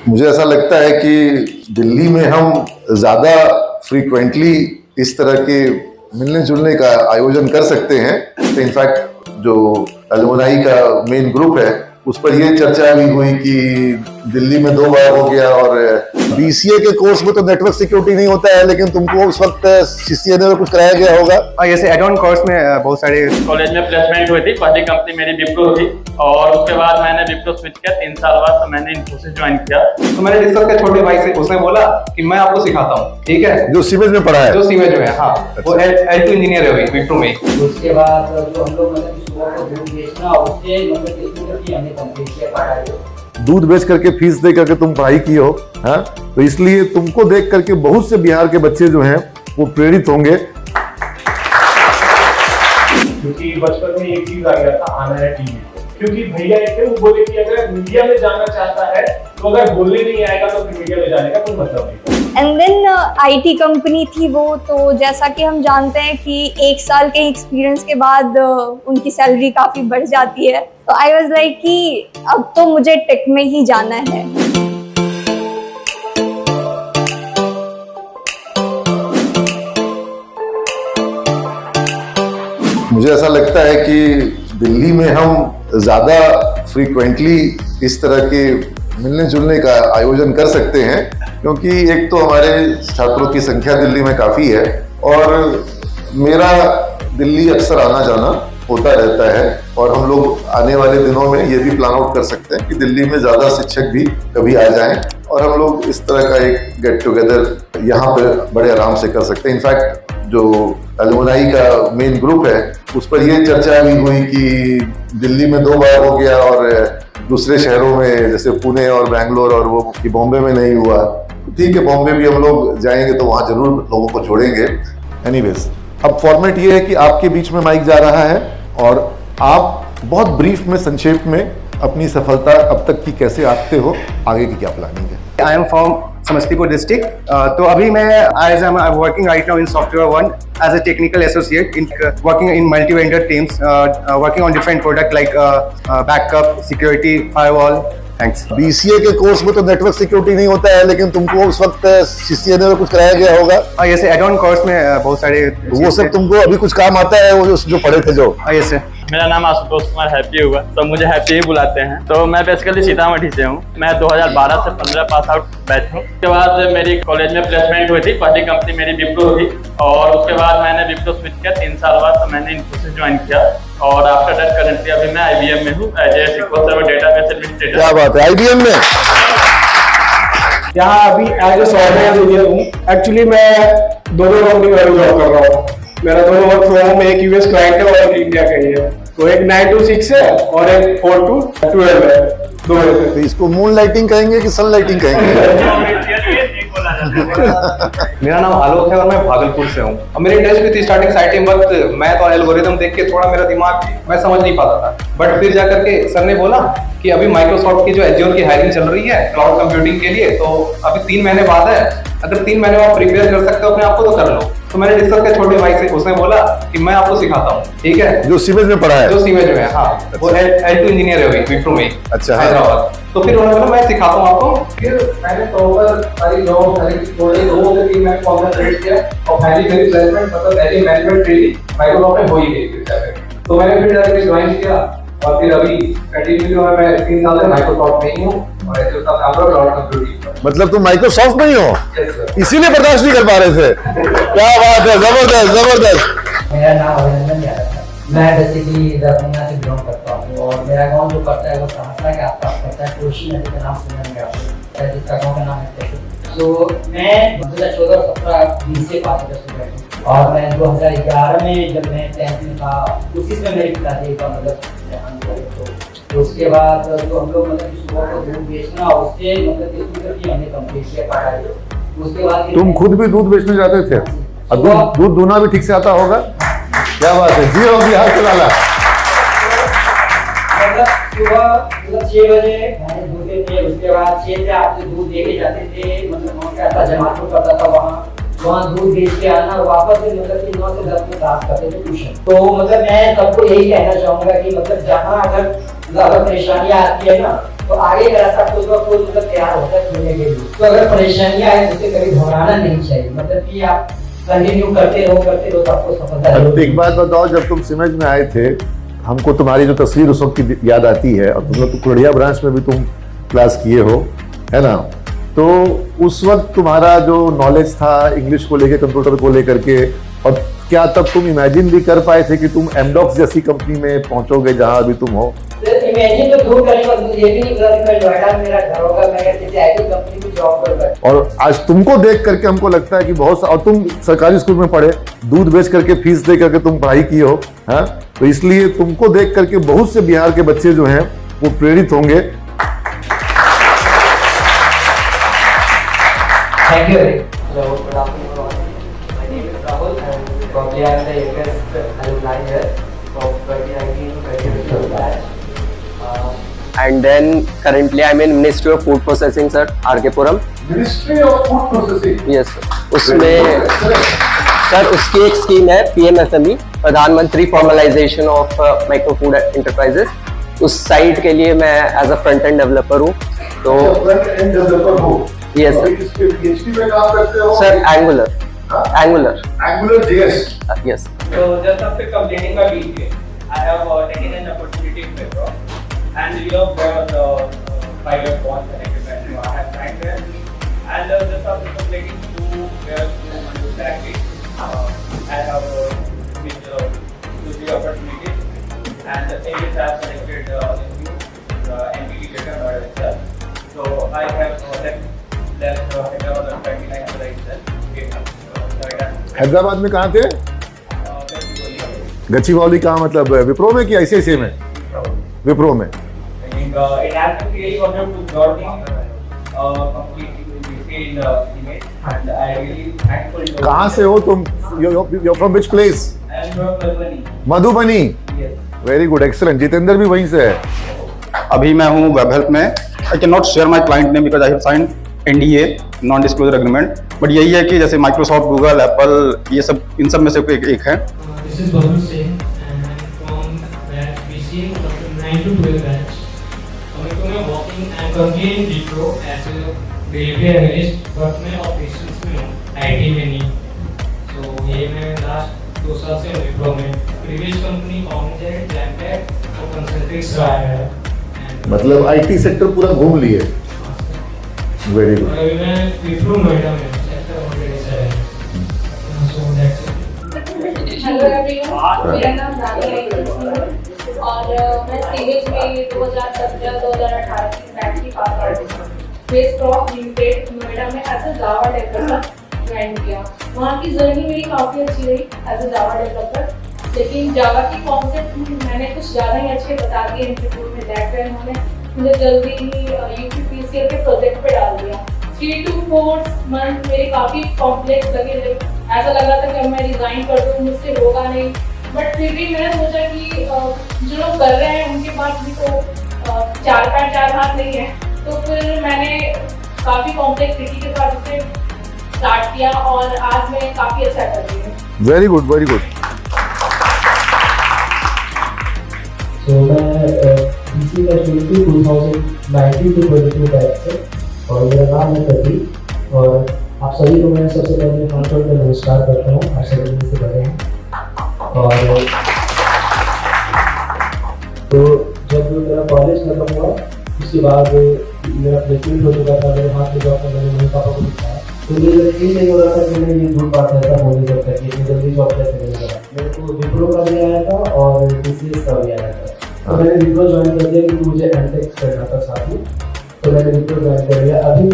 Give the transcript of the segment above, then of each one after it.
मुझे ऐसा लगता है कि दिल्ली में हम ज़्यादा फ्रीक्वेंटली इस तरह के मिलने जुलने का आयोजन कर सकते हैं। तो इनफैक्ट जो एलुमनाई का मेन ग्रुप है उस पर ये चर्चा भी हुई कि दिल्ली में 2 बार हो गया, और बीसीए के कोर्स में तो नेटवर्क सिक्योरिटी नहीं होता है, लेकिन तुमको उस वक्त सीसीएनए में कुछ कराया गया होगा। जैसे एड ऑन कोर्स में बहुत सारे कॉलेज में प्लेसमेंट हुई थी। पहली कंपनी मेरी विप्रो थी और उसके बाद मैंने विप्रो स्विच किया। 3 साल बाद तो मैंने इन्फोसिस ज्वाइन किया। तो मैंने डिस्कस किया छोटे भाई से, उसने बोला कि मैं आपको सिखाता हूँ, ठीक है। जो सीमेज में पढ़ा है, जो सीमेज में है, हाँ। वो L2 इंजीनियर है अभी विप्रो में। उसके बाद जो हम लोग मतलब सुबह को दूध बेचना, उससे मतलब कि हमने कंप्लीट किया पढ़ाई। दूध बेच करके फीस दे करके तुम पढ़ाई की हो, हाँ? तो इसलिए तुमको देख करके बहुत से बिहार के बच्चे जो हैं वो प्रेरित होंगे। क्योंकि बचपन में एक चीज आ गया था, आना है टीवी को। क्योंकि भैया एक थे, वो बोले कि अगर मीडिया में जाना चाहता है तो अगर बोलने नहीं आएगा तो फिर मीडिया में जाने का कोई मतलब नहीं। एंड देन आईटी कंपनी थी वो, तो जैसा कि हम जानते हैं कि 1 साल के एक्सपीरियंस के बाद उनकी सैलरी काफी बढ़ जाती है। तो आई वाज लाइक कि अब तो मुझे टेक में ही जाना है। मुझे ऐसा लगता है कि दिल्ली में हम ज़्यादा फ्रीक्वेंटली इस तरह के मिलने जुलने का आयोजन कर सकते हैं, क्योंकि एक तो हमारे छात्रों की संख्या दिल्ली में काफ़ी है और मेरा दिल्ली अक्सर आना जाना होता रहता है। और हम लोग आने वाले दिनों में ये भी प्लान आउट कर सकते हैं कि दिल्ली में ज़्यादा शिक्षक भी कभी आ जाएं और हम लोग इस तरह का एक गेट टुगेदर यहाँ पे बड़े आराम से कर सकते हैं। इनफैक्ट जो एलुमनाई का मेन ग्रुप है उस पर ये चर्चा भी हुई कि दिल्ली में 2 बार हो गया और दूसरे शहरों में जैसे पुणे और बैंगलोर और वो कि बॉम्बे में नहीं हुआ। ठीक है, बॉम्बे भी हम लोग जाएंगे तो वहाँ जरूर लोगों को जोड़ेंगे। एनीवेज, अब फॉर्मेट ये है कि आपके बीच में माइक जा रहा है और आप बहुत ब्रीफ में, संक्षेप में अपनी सफलता अब तक की कैसे आते हो, आगे की क्या प्लानिंग है। I am from Samastipur district. तो अभी मैं I am working right now in software one as a technical associate in working in multi vendor teams, working on different product like backup, security, firewall. Thanks. BCA के course में तो network security नहीं होता है, लेकिन तुमको उस वक्त सीसीएनए में कुछ कराया गया होगा। जैसे एड ऑन कोर्स में बहुत सारे वो सब तुमको अभी कुछ काम आता है, वो जो पढ़े थे जो। यस। मेरा नाम आशुतोष कुमार हैप्पी हुआ, तो मुझे हैप्पी ही बुलाते हैं। तो मैं बेसिकली सीतामढ़ी से हूँ। मैं 2012 से 15 पास आउट बैच हूँ। उसके बाद मेरी कॉलेज में प्लेसमेंट हुई थी। पहली कंपनी मेरी विप्रो थी और उसके बाद मैंने विप्रो स्विच किया। 3 साल बाद तो मैंने इन्फोसिस ज्वाइन किया और आफ्टर दैट करेंटली अभी मैं IBM में हूँ as a SQL server database administrator. क्या बात है, IBM में? यहाँ अभी एज ए सॉफ्टवेयर इंजीनियर हूँ। एक्चुअली मैं दोनों कंपनी में जॉब कर रहा हूँ। मेरा दोनों वर्क फ्रॉम होम, एक यूएस क्लाइंट है और एक इंडिया का ही है। तो एक 9 to 6 है और एक 4 to 12 है। दो तो इसको मून लाइटिंग कहेंगे कि सन लाइटिंग कहेंगे? मेरा नाम आलोक है और मैं भागलपुर से हूँ। और मेरी इंटरेस्ट भी थी स्टार्टिंग साइटिंग वक्त मैथ और एल्गोरिथम देख के थोड़ा मेरा दिमाग मैं समझ नहीं पाता था। बट फिर जाकर के सर ने बोला कि अभी माइक्रोसॉफ्ट की जो एज्योर की हायरिंग चल रही है क्लाउड कंप्यूटिंग के लिए, तो अभी 3 महीने बाद है, अगर 3 महीने में आप प्रिपेयर कर सकते हो अपने आप को तो कर लो। तो मैंने डिस्कस किया छोटे भाई से, उसने बोला कि मैं आपको सिखाता हूँ, ठीक है। जो सीमेज में पढ़ा है? जो सीमेज में है, हाँ। वो L2 इंजीनियर है अभी विप्रो में। अच्छा, हैदराबाद। तो फिर उन्होंने बोला मैं सिखाता हूँ आपको। फिर मैंने प्रॉपर सारी जॉब थोड़े 2 से 3 महीने कॉन्ट्रैक्ट रेट किया और पहली मेरी प्लेसमेंट मतलब पहली मैनेजमेंट ट्रेनिंग माइक्रोसॉफ्ट में हो ही गई फिर जाकर। तो मैंने फिर जाकर ज्वाइन किया और फिर अभी कंटिन्यू मैं 3 साल से माइक्रोसॉफ्ट में ही हूँ और ऐसे उसका काम करो क्लाउड कंप्यूटिंग। मतलब तुम माइक्रोसॉफ्ट में ही हो, इसीलिए बर्दाश्त नहीं कर पा रहे थे। क्या बात है, जबरदस्त जबरदस्त। मेरा नाम अभिनंदन यादव है। मैं बेसिकली दरभंगा से बिलोंग करता हूँ और मेरा गांव जो पड़ता है वो सहरसा के आसपास पड़ता है। कोशी नदी का नाम सुना है आपने, जिसका गांव का नाम है। तो मैं 2014-17-20 से पास कर चुका हूँ और मैं 2011 में जब मैं 10th में था उसी में मेरी पिताजी का मतलब तो उसके बाद तो हम लोग मतलब सुबह को दूध बेचना, उससे मतलब कि हमने कंप्लीट किया पढ़ाई। उसके बाद तुम खुद भी दूध बेचने जाते थे और दूध दूना भी ठीक से आता होगा? क्या बात है, जी हो बिहार के लाला। मतलब सुबह 6 बजे भैंस दूधते थे, उसके बाद 6 से आप दूध लेके जाते थे। मतलब वहाँ क्या था, जमात करता था वहाँ दूध बेच के आना और वापस से मतलब कि 9 से 10 में क्लास करते थे ट्यूशन। तो मतलब मैं सबको यही कहना चाहूँगा कि मतलब जहाँ अगर परेशानियाँ आती है ना तो आगे का रास्ता खुद ब खुद मतलब तैयार होता है चुनने के लिए। तो अगर परेशानियां आए तो उसे कभी घबराना नहीं चाहिए, मतलब कि आप कंटिन्यू करते रहो तो आपको सफलता अब एक बात बताओ, जब तुम सिमज में आए थे, हमको तुम्हारी जो तस्वीर उस वक्त की याद आती है, और तुम लोग कुड़िया ब्रांच में भी तुम क्लास किए हो, है ना? तो उस वक्त तुम्हारा जो नॉलेज था इंग्लिश को लेके, कंप्यूटर को लेकर के, और क्या तब तुम इमेजिन भी कर पाए थे कि तुम एमडॉक्स जैसी कंपनी में पहुंचोगे जहां अभी तुम हो? इमेजिन तो दूर करने का मुझे भी नहीं पता कि मैं नोएडा मेरा घर होगा, मैं किसी आईटी कंपनी में जॉब करूंगा। और आज तुमको देख करके हमको लगता है कि और तुम सरकारी स्कूल में पढ़े, दूध बेच करके फीस दे करके तुम पढ़ाई की हो, हाँ? तो इसलिए तुमको देख करके बहुत से बिहार के बच्चे जो हैं वो प्रेरित होंगे। Thank you. Hello, good afternoon everyone. My name is Rahul and probably I am the youngest alumni here of 2019-2020 batch. And then currently I'm in Ministry of Food Processing, sir, RK Puram. Ministry of food processing. Yes, उसमें sir उसकी एक scheme है PMFME, प्रधानमंत्री formalisation of micro food enterprises. उस site के लिए मैं as a front end developer हूँ। तो फ्रंट एंड डेवलपर हो? Yes, sir. इसके PhD में काम करते हो? Sir Angular JS। Yes. So just after completing my BBA, I have taken an opportunity in Wipro, and where the 5-year bond connected, so I have signed there, and just after completing 2 years to undergraduate, I have been to the opportunity, and the thing is I have selected the NPT data model itself. So I have left Hyderabad on 29 itself. Hyderabad में कहाँ थे? गच्चीवाली कहाँ, मतलब विप्रो में कि ICICI में? विप्रो में। It has been really wonderful to join completely in the image, and I really thankful to. कहाँ से हो तुम? You're from which place? I am from Madhubani. Madhubani. Yes. Very good, excellent. Jitendra भी वहीं से है। अभी मैं हूँ वेब हेल्प में। I can not share my client name because I have signed NDA, non disclosure agreement, but यही है कि जैसे माइक्रोसॉफ्ट, गूगल, एप्पल, ये सब इन सब में से एक है। This is Babu Singh and I'm from batch BCA from 9 to 12 batch. Coming to my working, I'm currently in Wipro as a railway analyst, but मैं operations में हूँ, IT में नहीं। So ये मैं last 2 साल से Wipro में, previous company Cognizant, Jamtec और Concentrix रहा है। मतलब IT सेक्टर पूरा घूम लिए। Very good. अभी मैं Wipro नोएडा में sector 107। So that's it. Hello everyone, मेरा नाम रानी है और मैं सीरीज में 2017-2018 की बैच की पास आउट हूँ। बेस क्रॉप लिमिटेड नोएडा में as a Java developer join किया। वहाँ की जर्नी मेरी काफ़ी अच्छी रही एज अ जावा डेवलपर, लेकिन जावा की कॉन्सेप्ट मैंने कुछ ज़्यादा ही अच्छे बता दिए इंटरव्यू में, दैट वे उन्होंने मुझे जल्दी ही UPPCL के प्रोजेक्ट पे डाल दिया। 3 to 4 मंथ मेरे काफ़ी कॉम्प्लेक्स लगे थे, ऐसा लग रहा था कि अब मैं रिजाइन कर दूँ, मुझसे होगा नहीं, बट फिर भी मैंने सोचा कि जो लोग कर रहे हैं उनके पास भी तो 4 पैर 4 हाथ नहीं है, तो फिर मैंने काफ़ी कॉम्प्लेक्सिटी के साथ उसे स्टार्ट किया और आज मैं काफ़ी अच्छा कर रही हूँ। Very good, very good. तो मैं BCA का 2019 to 22 बैच से, और मेरा नाम है प्रदीप, और आप सभी को मैं सबसे पहले फ्रंट में नमस्कार करता हूँ। आप सभी से बड़े हैं। और तो जब मेरा कॉलेज खत्म हुआ उसके बाद मेरा प्लेसमेंट हो चुका था, मेरे हाथ में जॉब का मैंने मम्मी पापा को दिखाया, तो मुझे फील नहीं हो रहा था कि मैं ये दूर बात ऐसा हो नहीं सकता कि इतनी जल्दी जॉब कैसे मिलेगा। मेरे को विप्रो का भी आया था और TCS का भी आया था, तो मैंने विप्रो ज्वाइन कर दिया क्योंकि मुझे एमटेक करना था साथ में, तो मैंने विप्रो ज्वाइन कर लिया। अभी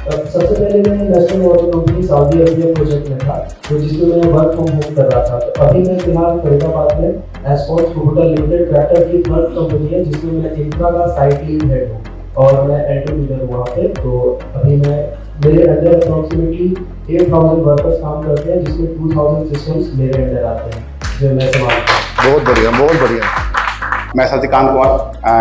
सबसे पहले मैं national water company Saudi Arabia project में था, तो जिसमें मैं वर्क फ्रॉम होम कर रहा था। तो अभी मैं फिलहाल फरीदाबाद में एस्कॉर्ट्स होटल लिमिटेड ट्रैक्टर की थर्ड कंपनी है जिसमें मैं इंफ्रा का साइट लीड हेड हूँ और मैं एंट्री लीडर हूँ वहाँ पे। तो अभी मेरे अंडर अप्रॉक्सीमेटली 8000 वर्कर्स काम करते हैं, जिसमें 2000 सिस्टम्स मेरे अंडर आते हैं जो मैं संभालता हूँ। बहुत बढ़िया, बहुत बढ़िया। मैं Satikant Kumar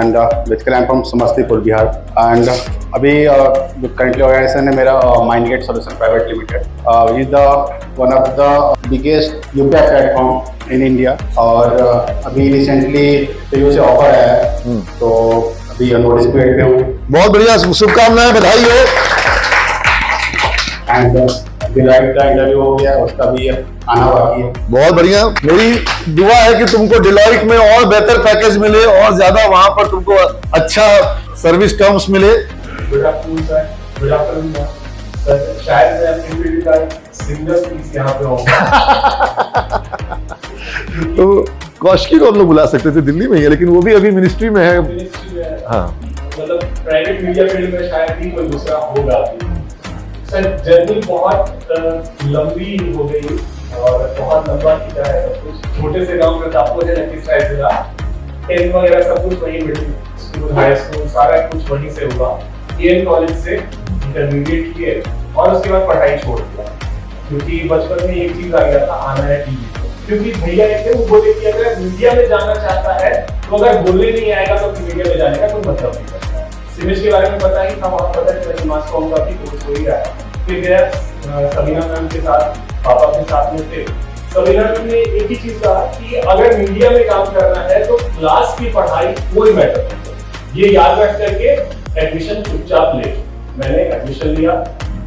and basically I am from Samastipur Bihar and अभी जो करंटली ऑर्गेनाइजेशन है मेरा Mindgate solution private limited is the one of the biggest UPI platform in India और अभी रिसेंटली से ऑफर आया है, तो अभी नोटिस पीरियड पे हूँ बहुत बढ़िया, शुभकामनाएं, बधाई हो। एंड डिलाइट का इंटरव्यू हो गया, उसका भी आना बाकी है। बहुत बढ़िया, मेरी दुआ है कि तुमको डिलॉइट में और बेहतर पैकेज मिले और ज्यादा वहां पर तुमको अच्छा सर्विस टर्म्स मिले। Good afternoon sir. Good afternoon sir. शायद मैं अपनी फील्ड का सिंगल पीस यहाँ पे हूँ। तो कौशिकी को हम लोग बुला सकते थे, दिल्ली में ही है, लेकिन वो भी अभी मिनिस्ट्री में है। हाँ, मतलब प्राइवेट मीडिया फील्ड में शायद ही कोई दूसरा होगा। सर जर्नी बहुत लंबी हो गई और बहुत लंबा खींचा है सब कुछ। छोटे से गांव प्रतापपुर है, लखीसराय जिला। 10th वगैरह सब कुछ वहीं, मिडिल स्कूल, हाई स्कूल, सारा कुछ वहीं से हुआ। एएन कॉलेज से इंटरमीडिएट किए और उसके बाद पढ़ाई छोड़ दिया, क्योंकि बचपन में एक चीज आ गया था, आना है टीवी को। क्योंकि भैया एक थे, वो बोले कि अगर मीडिया में जाना चाहता है तो अगर बोलने नहीं आएगा तो मीडिया में जाने का कोई मतलब नहीं करता। सिविल के बारे में पता ही था, वहाँ पता चला मास कॉम का भी कोर्स हो ही रहा है। फिर गया सबीना मैम के साथ, पापा के साथ में थे। सबीना मैम ने एक ही चीज कहा कि अगर मीडिया में काम करना है तो क्लास की पढ़ाई कोई मैटर नहीं करती, ये याद रख करके एडमिशन चुपचाप ले। मैंने एडमिशन लिया,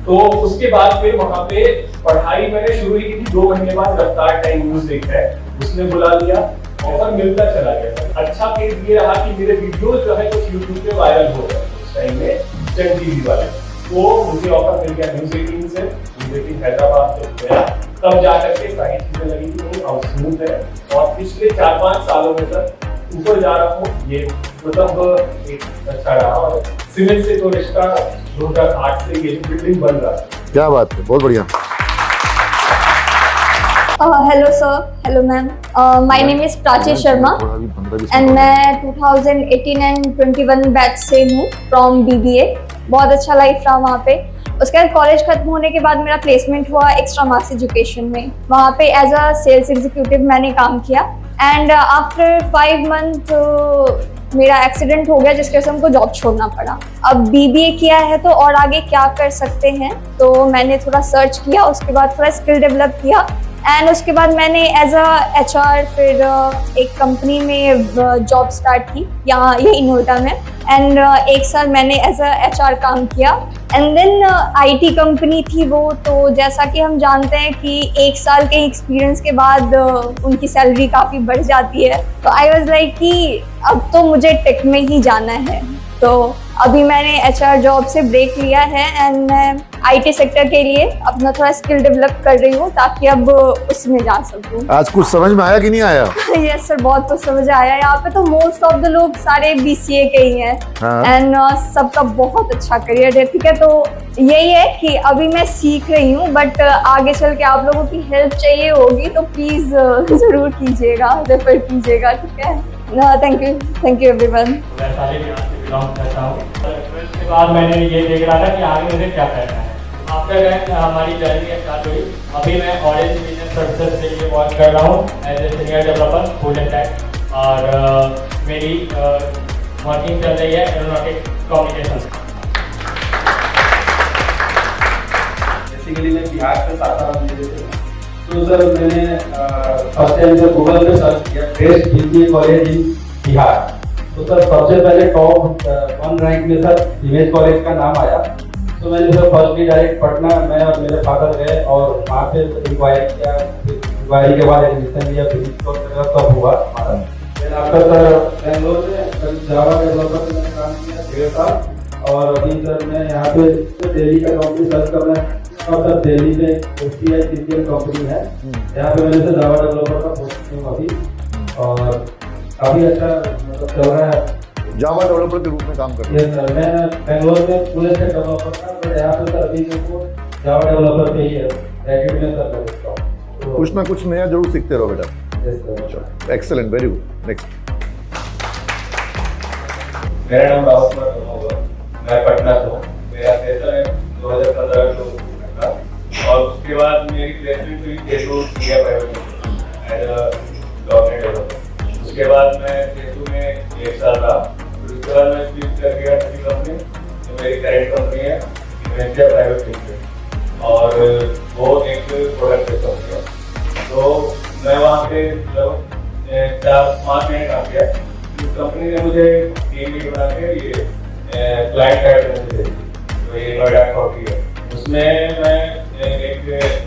तो उसके बाद फिर वहां पे पढ़ाई मैंने शुरू की थी। 2 महीने बाद रफ्तार टाइम न्यूज देखा है, उसने बुला लिया, ऑफर मिलता चला गया। अच्छा फेज ये रहा कि मेरे वीडियोस जो है कुछ यूट्यूब पे वायरल हो रहे हैं उस टाइम में, जन टीवी वाले। तो मुझे ऑफर मिल गया न्यूज 18 से। न्यूज 18 हैदराबाद से गया, तब जाकर के सारी चीजें लगी थी और स्मूथ है। और पिछले 4-5 सालों में सर ऊपर जा रहा हूँ। ये मतलब एक अच्छा रहा। और सिविल से तो रिश्ता 2008 से ये बिल्डिंग बन रहा है। क्या बात है, बहुत बढ़िया। Hello sir, hello ma'am, my name is Prachi Sharma and मैं 2018 एंड 21 बैच से हूँ फ्रॉम BBA। बहुत अच्छा लाइफ रहा वहाँ पे। उसके बाद कॉलेज खत्म होने के बाद मेरा प्लेसमेंट हुआ एक्स्ट्रा मास एजुकेशन में। वहाँ पे एज अ सेल्स एग्जीक्यूटिव मैंने काम किया एंड आफ्टर 5 मंथ मेरा एक्सीडेंट हो गया, जिसके वजह से हमको जॉब छोड़ना पड़ा। अब BBA किया है तो और आगे क्या कर सकते हैं, तो मैंने थोड़ा सर्च किया, उसके बाद थोड़ा स्किल डेवलप किया एंड उसके बाद मैंने एज अ HR फिर एक कंपनी में जॉब स्टार्ट की यहाँ ये नोएडा में एंड 1 साल मैंने एज अ HR काम किया एंड देन IT कंपनी थी वो। तो जैसा कि हम जानते हैं कि 1 साल के एक्सपीरियंस के बाद उनकी सैलरी काफ़ी बढ़ जाती है। तो आई वाज लाइक कि अब तो मुझे टेक में ही जाना है। तो अभी मैंने HR जॉब से ब्रेक लिया है एंड मैं IT सेक्टर के लिए अपना थोड़ा स्किल डेवलप कर रही हूँ ताकि अब उसमें जा सकूँ। आज कुछ समझ में आया कि नहीं आया? यस सर, बहुत कुछ समझ आया। यहाँ पे तो मोस्ट ऑफ द लोग सारे BCA के ही हैं एंड सबका बहुत अच्छा करियर है। ठीक है, तो यही है कि अभी मैं सीख रही हूँ, बट आगे चल के आप लोगों की हेल्प चाहिए होगी तो प्लीज जरूर कीजिएगा, रेफर कीजिएगा। ठीक है, थैंक यू एवरीवन। मैं साले बिहार से बिलोंग करता हूँ। उसके बाद मैंने ये देख रहा था कि आगे मुझे क्या करना है। आफ्टर दैट हमारी जर्नी स्टार्ट हुई। अभी मैं ऑरेंज बिजनेस सर्विसेज के लिए वर्क कर रहा हूँ as a senior developer food and tech, और मेरी वर्किंग चल रही है एरोनॉटिक कम्युनिकेशन। बेसिकली मैं बिहार से सासाराम जिले से हूँ। तो सर मैंने फर्स्ट टाइम जब गूगल पे सर्च किया best BBA college in Bihar, तो सर सबसे पहले टॉप 1 रैंक में सर इमेज कॉलेज का नाम आया। तो मैंने सर फर्स्टली डायरेक्ट पटना, मैं और मेरे फादर गए और वहाँ पे इंक्वायरी किया। इंक्वायरी के बाद एडमिशन लिया, फिजिक्स कोर्स सब हुआ हमारा। फिर आपका सर बेंगलोर में जावा डेवलपर में मैंने काम किया 1.5 साल। और अभी सर मैं यहाँ पे दिल्ली का कंपनी सर्च कर रहा है और सर दिल्ली में STI CCL कंपनी है, यहाँ पे मैंने सर जावा डेवलपर का पोस्ट किया अभी, और काफी अच्छा मतलब चल रहा है। जावा डेवलपर के रूप में काम करते हैं? सर मैं बेंगलोर में फुल स्टैक डेवलपर था, बट यहाँ पे सर अभी मेरे जावा डेवलपर पे ही है, रैकेट में सर करता हूँ। तो कुछ ना कुछ नया जरूर सीखते रहो बेटा। Yes sir. Excellent, very good. Next. मेरा नाम राहुल कुमार होगा, मैं पटना से हूँ। मेरा सेशन है 2015 का, और उसके बाद मेरी प्लेसमेंट हुई Ketu India private as a document developer. उसके बाद मैं केतु में 1 साल रहा। उसके बाद मैं स्विच कर गया नई कंपनी, जो मेरी करेंट कंपनी है इंडिया प्राइवेट लिमिटेड, और वो एक प्रोडक्ट बेस्ड कंपनी है। तो मैं वहाँ पे मतलब 4-5 महीने काम किया। कंपनी ने मुझे टीम लीड बना के ये क्लाइंट साइड में मुझे तो ये नोएडा कॉफी है, उसमें मैं एक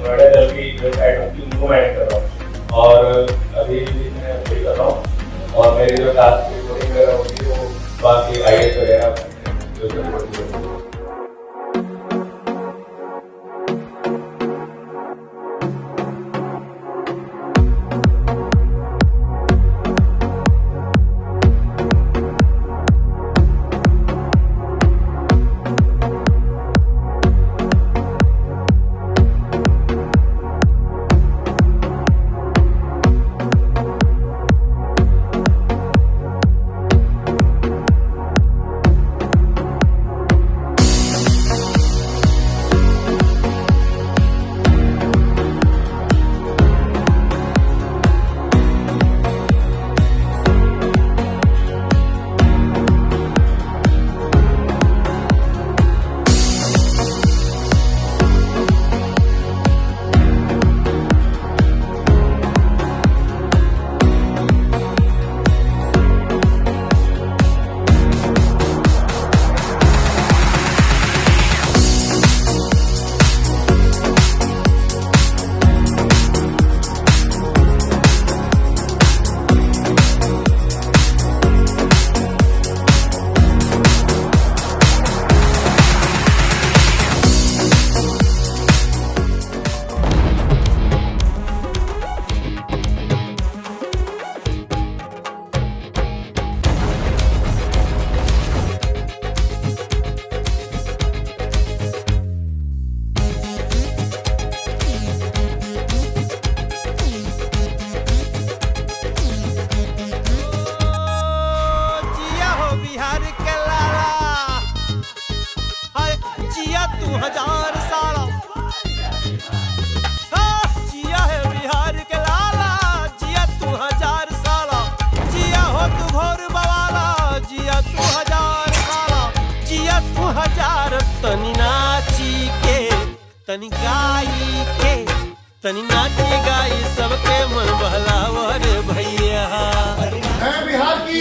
नोएडा जल की जो साइड होती है उनको मैनेज कर रहा हूँ और अभी मैं वही कर रहा हूँ और मेरी जो टास्क रिपोर्टिंग वगैरह होती है वो बाकी आईएएस वगैरह जो सब होती है। हजार साला जिया है बिहार के लाला, जिया तू हजार साला, जिया हो तू घोर बवाला, जिया तू हजार साला, जिया तू हजार। तनी नाची के तनी गाई के तनी नाची गाई सबके मन बहलावर भैया। बिहार की